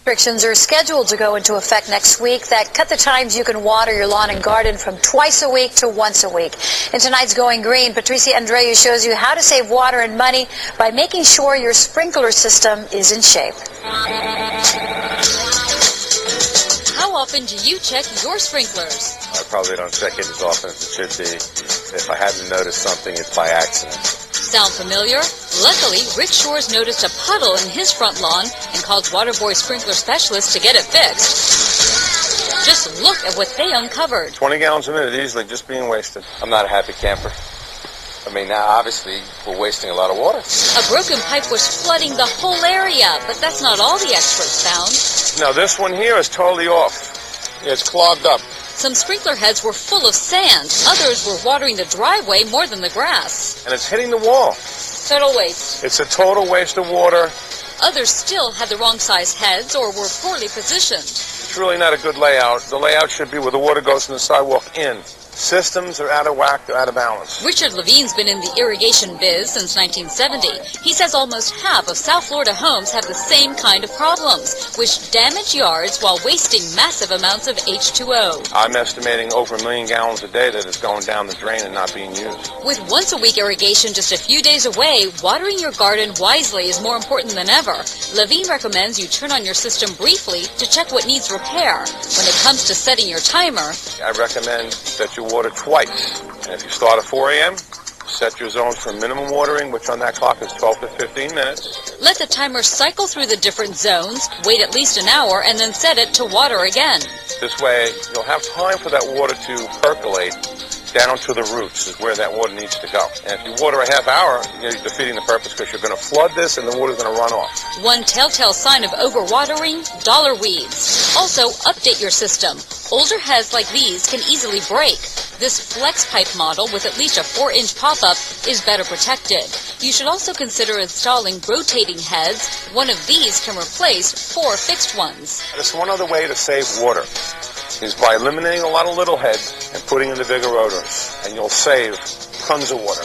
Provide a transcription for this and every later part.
Restrictions are scheduled to go into effect next week that cut the times you can water your lawn and garden from twice a week to once a week. In tonight's Going Green, Patricia Andreu shows you how to save water and money by making sure your sprinkler system is in shape. How often do you check your sprinklers? I probably don't check it as often as it should be. If I haven't noticed something, it's by accident. Sound familiar? Luckily, Rick Shores noticed a puddle in his front lawn and called Waterboy sprinkler specialists to get it fixed. Just look at what they uncovered. 20 gallons a minute easily just being wasted. I'm not a happy camper. I mean, now obviously we're wasting a lot of water. A broken pipe was flooding the whole area, but that's not all the experts found. Now this one here is totally off. It's clogged up. Some sprinkler heads were full of sand. Others were watering the driveway more than the grass. And it's hitting the wall. Total waste. It's a total waste of water. Others still had the wrong size heads or were poorly positioned. It's really not a good layout. The layout should be where the water goes from the sidewalk in. Systems are out of whack, they're out of balance. Richard Levine's been in the irrigation biz since 1970. He says almost half of South Florida homes have the same kind of problems, which damage yards while wasting massive amounts of H2O. I'm estimating over 1 million gallons a day that is going down the drain and not being used. With once-a-week irrigation just a few days away, watering your garden wisely is more important than ever. Levine recommends you turn on your system briefly to check what needs repair. When it comes to setting your timer, I recommend that you water twice. And if you start at 4 a.m., set your zones for minimum watering, which on that clock is 12 to 15 minutes. Let the timer cycle through the different zones, wait at least an hour, and then set it to water again. This way, you'll have time for that water to percolate down to the roots is where that water needs to go. And if you water a half hour, you're defeating the purpose because you're going to flood this and the water's going to run off. One telltale sign of overwatering, dollar weeds. Also, update your system. Older heads like these can easily break. This flex pipe model with at least a 4-inch pop-up is better protected. You should also consider installing rotating heads. One of these can replace 4 fixed ones. There's one other way to save water is by eliminating a lot of little heads and putting in the bigger rotors, and you'll save tons of water.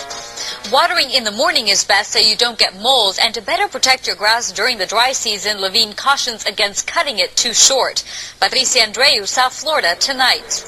Watering in the morning is best so you don't get moles, and to better protect your grass during the dry season, Levine cautions against cutting it too short. Patricia Andreu, South Florida, Tonight.